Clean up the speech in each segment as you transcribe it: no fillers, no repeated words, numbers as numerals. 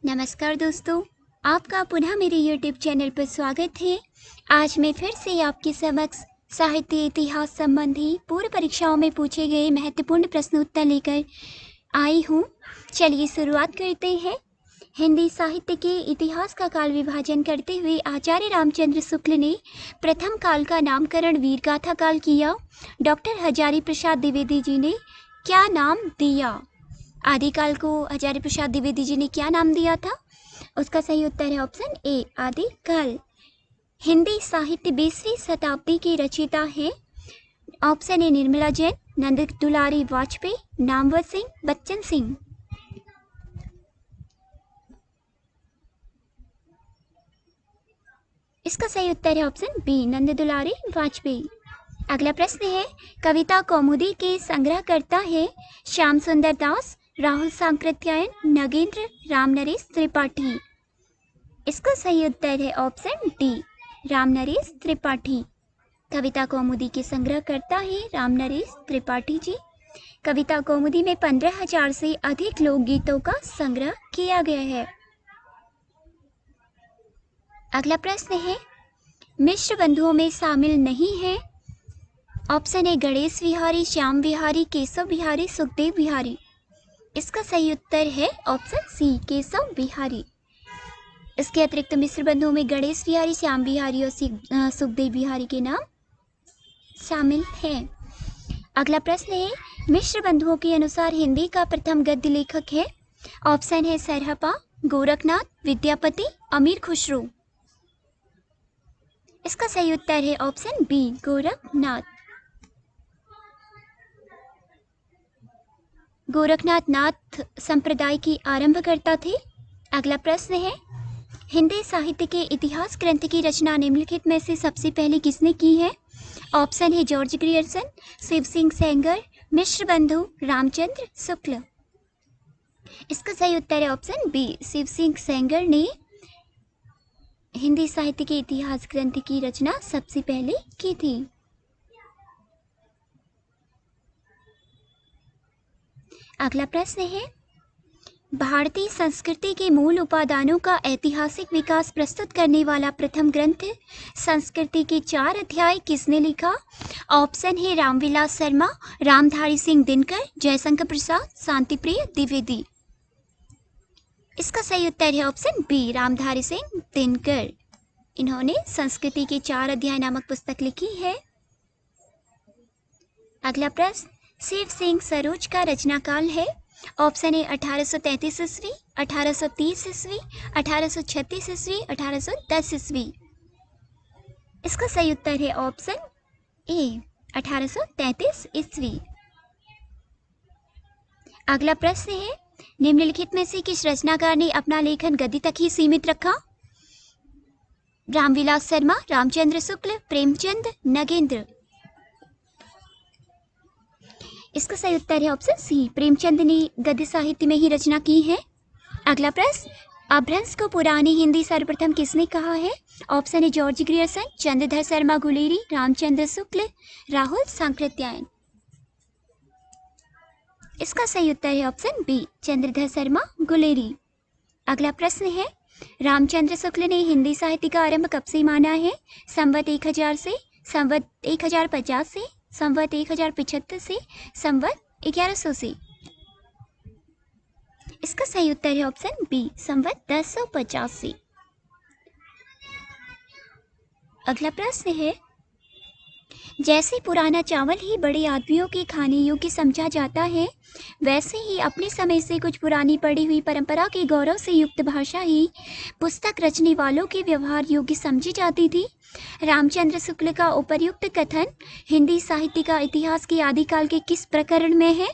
नमस्कार दोस्तों, आपका पुनः मेरे YouTube चैनल पर स्वागत है। आज मैं फिर से आपके समक्ष साहित्य इतिहास संबंधी पूर्व परीक्षाओं में पूछे गए महत्वपूर्ण प्रश्न उत्तर लेकर आई हूँ। चलिए शुरुआत करते हैं। हिंदी साहित्य के इतिहास का काल विभाजन करते हुए आचार्य रामचंद्र शुक्ल ने प्रथम काल का नामकरण वीरगाथा काल किया। डॉक्टर हजारी प्रसाद द्विवेदी जी ने क्या नाम दिया? आदिकाल को हजारी प्रसाद द्विवेदी जी ने क्या नाम दिया था? उसका सही उत्तर है ऑप्शन ए, आदिकाल। हिंदी साहित्य 20वीं शताब्दी के रचयिता हैं। ऑप्शन ए, निर्मला जैन, नंद दुलारी वाजपेयी, नामवर सिंह, बच्चन सिंह। इसका सही उत्तर है ऑप्शन बी, नंद दुलारी वाजपेयी। अगला प्रश्न है, कविता कौमुदी के संग्रहकर्ता है श्याम सुंदर दास, राहुल सांकृत्यायन, नगेंद्र, रामनरेश त्रिपाठी। इसका सही उत्तर है ऑप्शन डी, रामनरेश त्रिपाठी। कविता कौमुदी के संग्रहकर्ता है रामनरेश त्रिपाठी जी। कविता कौमुदी में 15,000 से अधिक लोकगीतों का संग्रह किया गया है। अगला प्रश्न है, मिश्र बंधुओं में शामिल नहीं है। Option A, Ganesh Vihari, Shyam Vihari, Keshav Vihari, Sukhdev Vihari. इसका सही उत्तर है ऑप्शन सी, केशव विहारी। इसके अतिरिक्त मिश्र बंधुओं में गणेश विहारी, श्याम विहारी और सुखदेव विहारी के नाम शामिल हैं। अगला प्रश्न है, मिश्र बंधुओं के अनुसार हिंदी का प्रथम गद्य लेखक है। ऑप्शन है सरहपा, गोरखनाथ, विद्यापति, अमीर खुसरो। इसका सही उत्तर है ऑप्शन बी, गोरखनाथ। गोरखनाथ नाथ संप्रदाय की आरंभकर्ता थे। अगला प्रश्न है, हिंदी साहित्य के इतिहास ग्रंथ की रचना निम्नलिखित में से सबसे पहले किसने की है? ऑप्शन है जॉर्ज ग्रियर्सन, शिव सिंह सेंगर, मिश्र बंधु, रामचंद्र शुक्ल। इसका सही उत्तर है ऑप्शन बी, शिव सिंह सेंगर ने हिंदी साहित्य के इतिहास ग्रंथ की रचना सबसे पहले की थी। अगला प्रश्न है, भारतीय संस्कृति के मूल उपादानों का ऐतिहासिक विकास प्रस्तुत करने वाला प्रथम ग्रंथ संस्कृति के 4 अध्याय किसने लिखा? ऑप्शन है रामविलास शर्मा, रामधारी सिंह दिनकर, जयशंकर प्रसाद, शांतिप्रिय द्विवेदी। इसका सही उत्तर है ऑप्शन बी, रामधारी सिंह दिनकर। इन्होंने संस्कृति के 4 अध्याय नामक पुस्तक लिखी है। अगला प्रश्न, शिव सिंह सरोज का रचनाकाल है। ऑप्शन ए 1833 ईस्वी, 1830 ईस्वी, 1836 ईस्वी, 1810 ईस्वी। इसका सही उत्तर है ऑप्शन ए, 1833 ईस्वी। अगला प्रश्न है, निम्नलिखित में से किस रचनाकार ने अपना लेखन गद्य तक ही सीमित रखा? रामविलास शर्मा, रामचंद्र शुक्ल, प्रेमचंद, नगेंद्र। इसका सही उत्तर है ऑप्शन सी, प्रेमचंद ने गद्य साहित्य में ही रचना की है। अगला प्रश्न, अपभ्रंश को पुरानी हिंदी सर्वप्रथम किसने कहा है? ऑप्शन है जॉर्ज ग्रियर्सन, चंद्रधर शर्मा गुलेरी, रामचंद्र शुक्ल, राहुल सांकृत्यायन। इसका सही उत्तर है ऑप्शन बी, चंद्रधर शर्मा गुलेरी। अगला प्रश्न है, रामचंद्र शुक्ल ने हिंदी साहित्य का आरंभ कब से माना है? संवत 1000 से, संवत 1050 से, संवत 1075 से, संवत 1100 से। इसका सही उत्तर है ऑप्शन बी, संवत 1050 से। अगला प्रश्न है, जैसे पुराना चावल ही बड़े आदमियों के खाने योग्य समझा जाता है, वैसे ही अपने समय से कुछ पुरानी पड़ी हुई परंपरा के गौरव से युक्त भाषा ही पुस्तक रचने वालों के व्यवहार योग्य समझी जाती थी। रामचंद्र शुक्ल का उपर्युक्त कथन हिंदी साहित्य का इतिहास के आदिकाल के किस प्रकरण में है?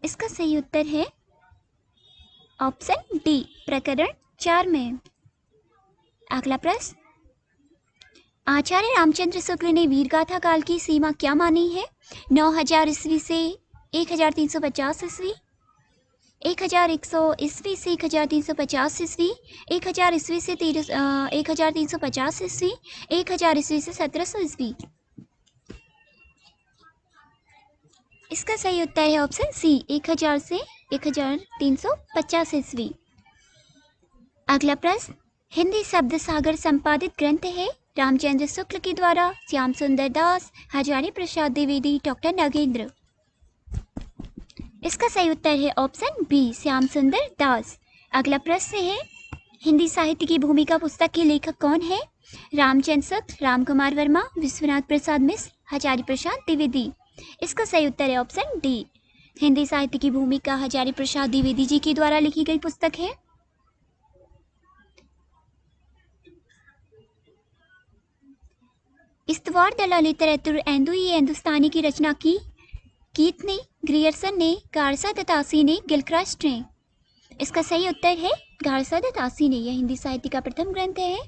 इसका सही उत्तर है ऑप्शन डी, प्रकरण 4 में। अगला प्रश्न, आचार्य रामचंद्र शुक्ल ने वीरगाथा काल की सीमा क्या मानी है? 9000 ईस्वी से 1350 ईस्वी, 1100 ईस्वी से 1350 ईस्वी, 1000 ईस्वी से 1350 ईस्वी, 1000 ईस्वी से 1700 ईस्वी। इसका सही उत्तर है ऑप्शन सी 1000 से 1350 ईस्वी। अगला प्रश्न, हिंदी शब्द सागर संपादित ग्रंथ है रामचंद्र शुक्ल के द्वारा, श्याम सुंदर दास, हजारी प्रसाद द्विवेदी, डॉक्टर नगेंद्र। इसका सही उत्तर है ऑप्शन बी श्याम सुंदर दास। अगला प्रश्न है, हिंदी साहित्य की भूमिका पुस्तक के लेखक कौन है? रामचंद्र शुक्ल, राम कुमार वर्मा, विश्वनाथ प्रसाद मिश्र, हजारी प्रसाद द्विवेदी। इसका सही उत्तर है ऑप्शन डी, हिंदी साहित्य की भूमिका हजारी प्रसाद द्विवेदी जी के द्वारा लिखी गई पुस्तक है। इस्तवार द लिटरेचर एंदुई हिंदुस्तानी की रचना की कीथ ने, ग्रियर्सन ने, गारसा दत्तासी ने, गिलक्रास्ट ने। इसका सही उत्तर है गारसा दत्तासी ने। यह हिंदी साहित्य का प्रथम ग्रंथ है।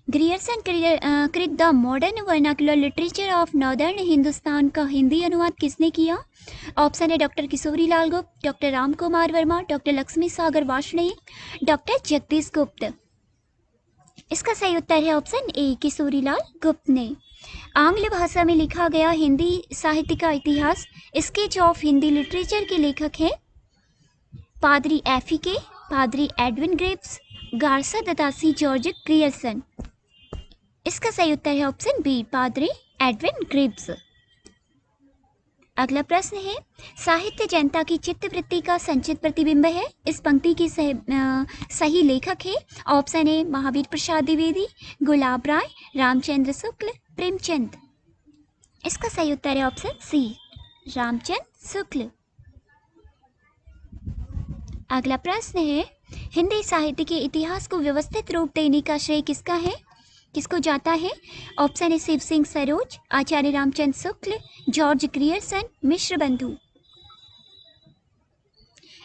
ग्रियर्सन कृत the modern vernacular literature of northern Hindustan का हिंदी अनुवाद किसने किया? ऑप्शन है डॉक्टर किशोरी लाल गुप्त, डॉक्टर राम कुमार वर्मा, डॉक्टर लक्ष्मी सागर वार्ष्णेय, डॉक्टर जगदीश गुप्त। इसका सही उत्तर है ऑप्शन ए किशोरी लाल गुप्त ने। आंग्ल भाषा में लिखा गया हिंदी साहित्य का इतिहास स्केच ऑफ हिंदी लिटरेचर के लेखक हैं पादरी एफिके, पादरी Edwin Graves, Garcin de Tassy, George Grierson. इसका सही उत्तर है ऑप्शन बी पादरी एडविन ग्रेव्स। अगला प्रश्न है, साहित्य जनता की चित्तवृत्ति का संचित प्रतिबिंब है। इस पंक्ति की सही लेखक है। ऑप्शन ए महावीर प्रसाद द्विवेदी, गुलाब राय, रामचंद्र शुक्ल, प्रेमचंद। इसका सही उत्तर है ऑप्शन सी रामचंद्र शुक्ल। अगला प्रश्न है, हिंदी साहित्य के इतिहास को व्यवस्थित रूप देने का श्रेय किसको जाता है? Option A Shiv Singh Saroj, Acharya Ramchandra Shukla, George Grierson, Mishra Bandhu.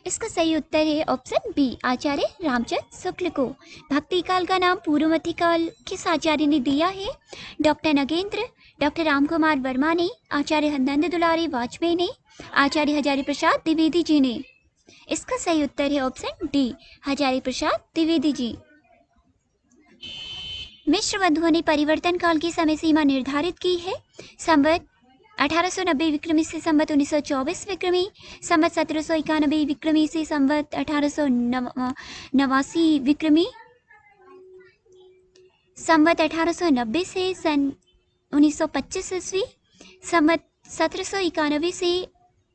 इसका सही उत्तर है ऑप्शन बी आचार्य रामचंद्र शुक्ल को। भक्ति काल का नाम पूर्व मध्यकाल किस आचार्य ने दिया है? डॉक्टर नगेंद्र, डॉक्टर राम कुमार वर्मा ने, आचार्य नंद दुलारी वाजपेयी ने, आचार्य हजारी प्रसाद द्विवेदी जी ने। इसका सही उत्तर है ऑप्शन डी हजारी प्रसाद द्विवेदी जी। मिश्र बंधुओं ने परिवर्तन काल की समय सीमा निर्धारित की है। संवत 1890 विक्रमी से संवत 1924 विक्रमी, संवत 1791 विक्रमी से संवत 1889 विक्रमी, संवत 1890 से सन 1925 ईस्वी, संवत 1791 से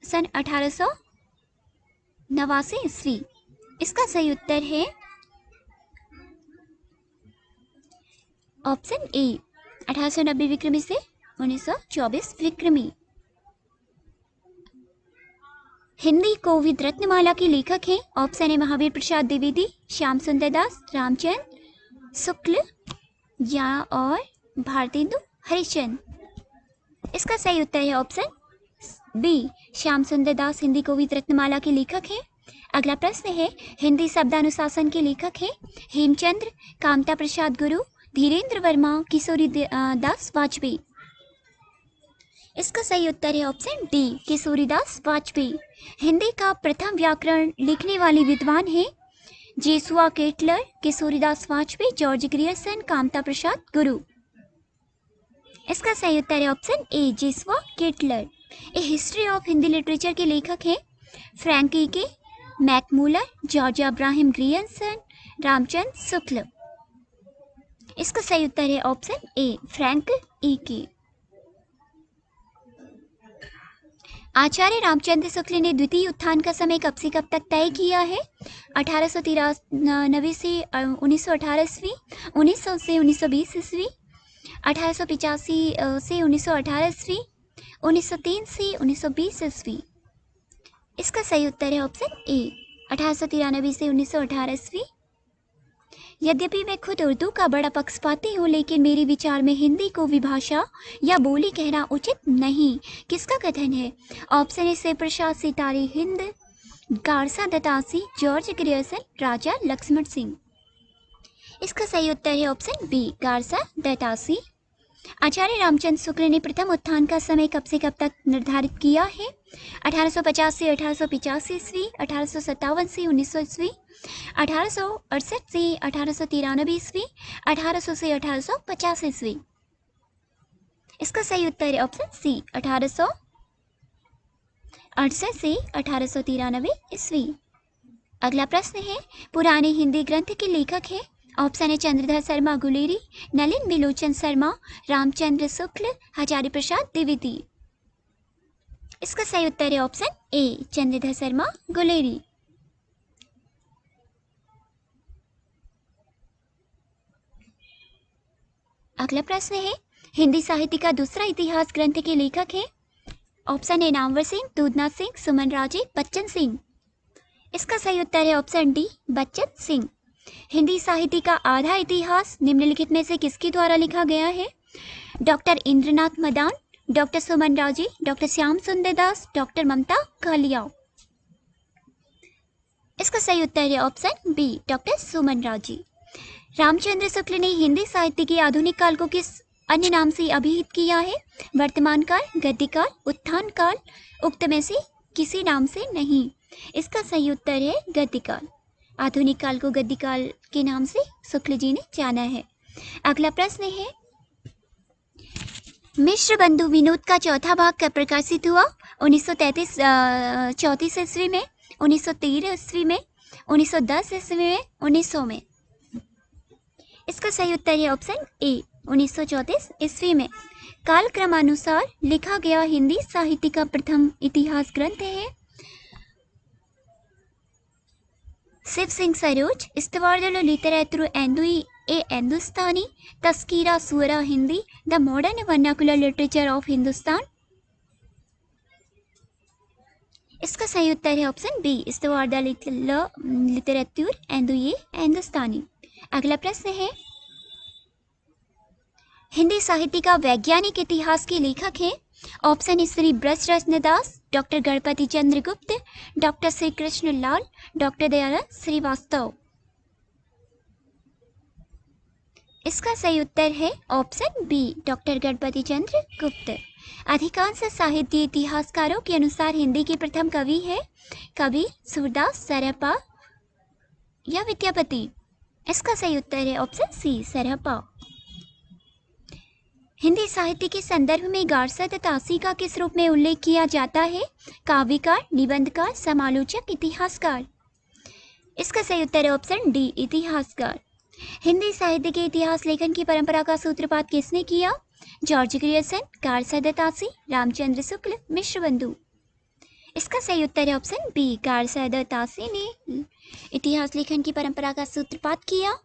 सन 1889 ईस्वी। इसका सही उत्तर है ऑप्शन ए 1890 विक्रमी से 1924 विक्रमी। हिंदी कोविद रत्नमाला के लेखक हैं। ऑप्शन ए महावीर प्रसाद द्विवेदी, श्याम सुंदर दास, रामचंद्र शुक्ल या और भारतेंदु हरिश्चंद्र। इसका सही उत्तर है ऑप्शन बी श्याम सुंदर दास हिंदी कोविद रत्नमाला के लेखक हैं। अगला प्रश्न है, हिंदी शब्दानुशासन के लेखक हैं हेमचंद्र, कामता प्रसाद गुरु, धीरेन्द्र वर्मा, किशोरी दास वाजपेयी। इसका सही उत्तर है ऑप्शन डी किशोरीदास वाजपेयी। हिंदी का प्रथम व्याकरण लिखने वाले विद्वान हैं Joshua Ketelaar, Kishoridas Vajpeyi, George Grierson, Kamta Prasad Guru. इसका सही उत्तर है option A Joshua Ketelaar. A history of Hindi literature के लेखक हैं Frank E Keay, Max Muller, George Abraham Grierson, Ramchandra Shukla. इसका सही उत्तर है ऑप्शन ए फ्रैंक ई के। आचार्य रामचंद्र शुक्ल ने द्वितीय उत्थान का समय कब से कब तक तय किया है? 1893 से 1918 ईस्वी, 1900 से 1920 ईस्वी, 1885 से 1918 ईस्वी, 1903 से 1920 ईस्वी। इसका सही उत्तर है ऑप्शन ए 1893 से 1918 ईस्वी। यद्यपि मैं खुद उर्दू का बड़ा पक्षपाती हूँ, लेकिन मेरे विचार में हिंदी को विभाषा या बोली कहना उचित नहीं। किसका कथन है? ऑप्शन ए शिव प्रसाद सितारे हिंद, गारसा दत्तासी, जॉर्ज ग्रियर्सन, राजा लक्ष्मण सिंह। इसका सही उत्तर है ऑप्शन बी गारसा दत्तासी। आचार्य रामचंद्र शुक्ल ने प्रथम उत्थान का समय कब से कब तक निर्धारित किया है? 1850 से 1885 ईस्वी, 1857 से 1900 ईस्वी, 1868 से 1893 ईस्वी, 1800 से 1850 ईस्वी। इसका सही उत्तर है ऑप्शन सी 1868 से 1893 ईस्वी। अगला प्रश्न है, पुराने हिंदी ग्रंथ के लेखक हैं। ऑप्शन है चंद्रधर शर्मा गुलेरी, नलिन बिलोचन शर्मा, रामचंद्र शुक्ल, हजारी प्रसाद द्विवेदी। इसका सही उत्तर है ऑप्शन ए चंद्रधर शर्मा गुलेरी। अगला प्रश्न है, हिंदी साहित्य का दूसरा इतिहास ग्रंथ के लेखक हैं। ऑप्शन ए नामवर सिंह, दूधनाथ सिंह, सुमन राजे, बच्चन सिंह। इसका सही उत्तर है ऑप्शन डी बच्चन सिंह। हिंदी साहित्य का आधा इतिहास निम्नलिखित में से किसके द्वारा लिखा गया है? डॉक्टर इंद्रनाथ मदान, डॉक्टर सुमन राजे, डॉक्टर श्याम सुंदर दास, डॉक्टर ममता कालिया। इसका सही उत्तर है ऑप्शन बी डॉक्टर सुमन राजे। रामचंद्र शुक्ल ने हिंदी साहित्य के आधुनिक काल को किस अन्य नाम से अभिहित किया है? वर्तमान काल, गद्य काल, उत्थान काल, उक्त में से किसी नाम से नहीं। इसका सही उत्तर है गद्य काल। आधुनिक काल को गद्य काल के नाम से शुक्ल जी ने जाना है। अगला प्रश्न है, मिश्र बंधु विनोद का चौथा भाग कब प्रकाशित हुआ? 1934 ईस्वी में, 1913 ईस्वी में, 1910 ईस्वी में, 1900 में। इसका सही उत्तर है ऑप्शन ए 1934 ईस्वी में। काल क्रमानुसार लिखा गया हिंदी साहित्य का प्रथम इतिहास ग्रंथ है शिव सिंह सरोज, इस्तवारदलो लिटरेचर ए Hindustani, Tazkira Shuara Hindi, the modern vernacular literature of Hindustan. इसका सही उत्तर है ऑप्शन बी इस्तवारदलो लिटरेचर ए हिंदुस्तानी। अगला प्रश्न है, हिंदी साहित्य का वैज्ञानिक इतिहास के लेखक हैं। ऑप्शन है श्री ब्रजरत्न दास, डॉक्टर गणपति चंद्र गुप्त, डॉक्टर श्री कृष्ण लाल, डॉक्टर दयानंद श्रीवास्तव। इसका सही उत्तर है ऑप्शन बी डॉक्टर गणपति चंद्र गुप्त। अधिकांश साहित्य इतिहासकारों के अनुसार हिंदी के प्रथम कवि है कवि सूरदास, सरहपा या विद्यापति। इसका सही उत्तर है ऑप्शन सी सरहपा। हिंदी साहित्य के संदर्भ में गारसद तासी का किस रूप में उल्लेख किया जाता है? काव्यकार, निबंधकार, समालोचक, इतिहासकार। इसका सही उत्तर है ऑप्शन डी इतिहासकार। हिंदी साहित्य के इतिहास लेखन की परंपरा का सूत्रपात किसने किया? जॉर्ज ग्रियर्सन, गारसद तासी, रामचंद्र शुक्ल, मिश्र बंधु। इसका सही उत्तर है ऑप्शन बी गारसद तासी ने इतिहास लेखन की परंपरा का सूत्रपात किया।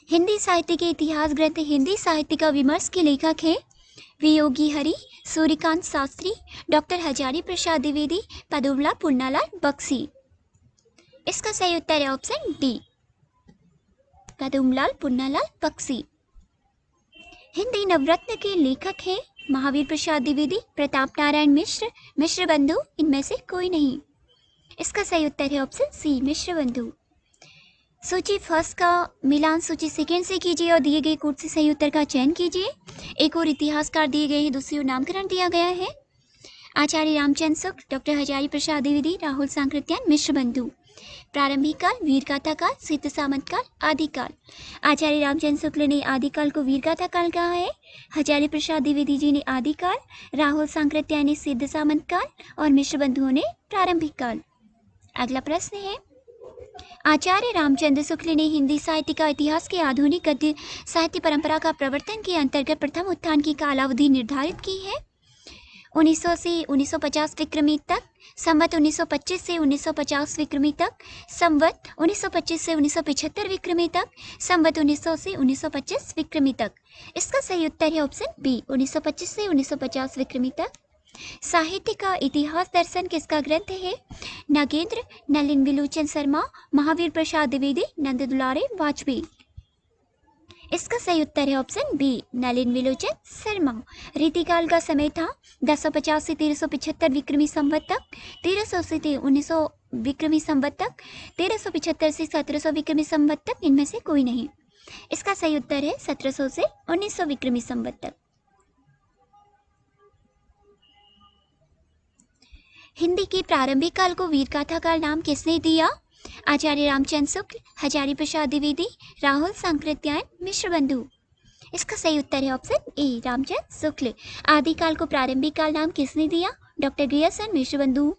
हिंदी साहित्य के इतिहास ग्रंथ हिंदी साहित्य का विमर्श के लेखक हैं वियोगी हरि, सूर्यकांत शास्त्री, डॉक्टर हजारी प्रसाद द्विवेदी, पदुमलाल पुन्नालाल बख्शी। इसका सही उत्तर है ऑप्शन डी पदुमलाल पुन्नालाल बख्शी। हिंदी नवरत्न के लेखक हैं महावीर प्रसाद द्विवेदी, प्रताप नारायण मिश्र, मिश्र बंधु, इनमें से कोई नहीं। इसका सही उत्तर है ऑप्शन सी मिश्र बंधु। सूची फर्स्ट का मिलान सूची सेकेंड से कीजिए और दिए गए कोड से सही उत्तर का चयन कीजिए। एक और इतिहासकार दिए गए हैं, दूसरी ओर नामकरण दिया गया है। आचार्य रामचंद्र शुक्ल, डॉक्टर हजारी प्रसाद द्विवेदी, राहुल सांकृत्यायन, मिश्र बंधु। प्रारंभिक काल, वीरगाथा काल, सिद्ध सामंत काल, आदिकाल। आचार्य रामचंद्र शुक्ल ने आदिकाल को वीरगाथा काल कहा है, हजारी प्रसाद द्विवेदी जी ने आदिकाल, राहुल सांकृत्यायन ने सिद्ध सामंत काल और मिश्र बंधुओं ने प्रारंभिक काल। अगला प्रश्न है, आचार्य रामचंद्र शुक्ल ने हिंदी साहित्य का इतिहास के आधुनिक गद्य साहित्य परंपरा का प्रवर्तन के अंतर्गत प्रथम उत्थान की कालावधि निर्धारित की है 1900 से 1950 विक्रमी तक, संवत 1925 से 1950 विक्रमी तक, संवत 1925 से 1975 विक्रमी तक, संवत 1900 से 1925 विक्रमी तक। इसका सही उत्तर है ऑप्शन बी 1925 से 1950 विक्रमी तक। साहित्य का इतिहास दर्शन किसका ग्रंथ है? नागेंद्र, नलिन बिलोचन शर्मा, महावीर प्रसाद द्विवेदी, नंद दुलारे वाजपेयी। इसका सही उत्तर है ऑप्शन बी नलिन बिलोचन शर्मा। रीतिकाल का समय था 1050 से 1375 विक्रमी संवत तक, 1300 से 1900 विक्रमी संवत तक, 1375 से 1700 विक्रमी संवत तक, इनमें से कोई नहीं। इसका सही उत्तर है 1700 से 1900 विक्रमी संवत तक। हिंदी के प्रारंभिक काल को वीरगाथा काल नाम किसने दिया? आचार्य रामचंद्र शुक्ल, हजारी प्रसाद द्विवेदी, राहुल सांकृत्यायन, मिश्र बंधु। इसका सही उत्तर है ऑप्शन ए, रामचंद्र शुक्ल। आदिकाल को प्रारंभिक काल नाम किसने दिया? डॉक्टर ग्रियर्सन, मिश्र बंधु,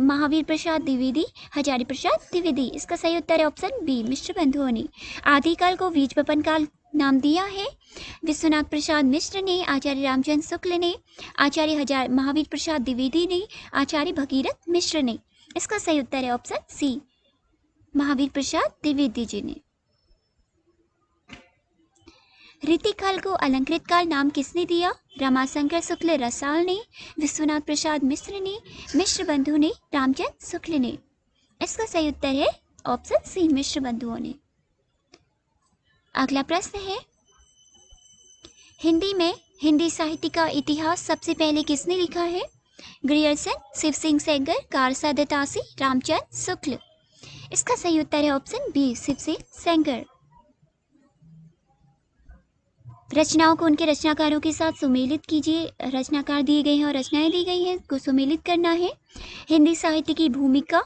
महावीर प्रसाद द्विवेदी, हजारी प्रसाद द्विवेदी। इसका सही उत्तर है ऑप्शन बी, मिश्र बंधुओं ने। आदिकाल को बीज बपन काल नाम दिया है विश्वनाथ प्रसाद मिश्र ने, आचार्य रामचंद्र शुक्ल ने, आचार्य महावीर प्रसाद द्विवेदी ने, आचार्य भगीरथ मिश्र ने। इसका सही उत्तर है ऑप्शन सी, महावीर प्रसाद द्विवेदी जी ने। ऋतिकाल को अलंकृत काल नाम किसने दिया? रमाशंकर शुक्ल रसाल ने, विश्वनाथ प्रसाद मिश्र ने, मिश्र बंधु ने, रामचंद्र शुक्ल ने। इसका सही उत्तर है ऑप्शन सी, मिश्र बंधुओं ने। अगला प्रश्न है, हिंदी में हिंदी साहित्य का इतिहास सबसे पहले किसने लिखा है? ग्रियर्सन, शिव सिंह सेंगर, कारसा दत्तासी, रामचंद्र शुक्ल। इसका सही उत्तर है ऑप्शन बी, शिव सिंह सेंगर। रचनाओं को उनके रचनाकारों के साथ सुमेलित कीजिए। रचनाकार दिए गए हैं और रचनाएं दी गई हैं, को सुमेलित करना है। हिंदी साहित्य की भूमिका,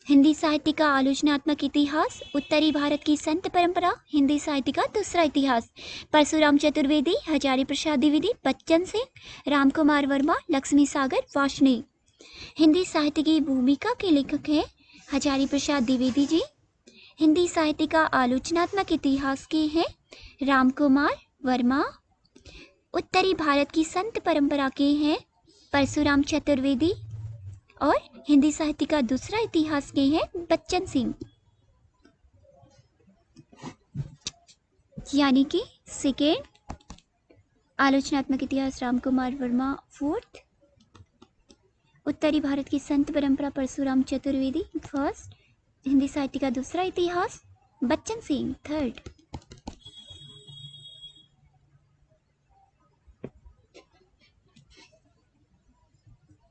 हिंदी साहित्य का आलोचनात्मक इतिहास, उत्तरी भारत की संत परंपरा, हिंदी साहित्य का दूसरा इतिहास। परशुराम चतुर्वेदी, हजारी प्रसाद द्विवेदी, बच्चन सिंह, राम कुमार वर्मा, लक्ष्मी सागर वार्ष्णेय। हिंदी साहित्य की भूमिका के लेखक हैं हजारी प्रसाद द्विवेदी जी। हिंदी साहित्य का आलोचनात्मक इतिहास के हैं राम कुमार वर्मा। उत्तरी भारत की संत परंपरा के हैं परशुराम चतुर्वेदी। और हिंदी साहित्य का दूसरा इतिहास के हैं बच्चन सिंह, यानी कि सेकेंड। आलोचनात्मक इतिहास राम कुमार वर्मा फोर्थ। उत्तरी भारत की संत परंपरा परशुराम चतुर्वेदी फर्स्ट। हिंदी साहित्य का दूसरा इतिहास बच्चन सिंह थर्ड।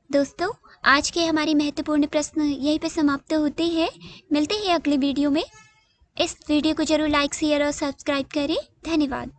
दोस्तों, आज के हमारे महत्वपूर्ण प्रश्न यहीं पे समाप्त होते हैं। मिलते हैं अगले वीडियो में। इस वीडियो को जरूर लाइक, शेयर और सब्सक्राइब करें। धन्यवाद।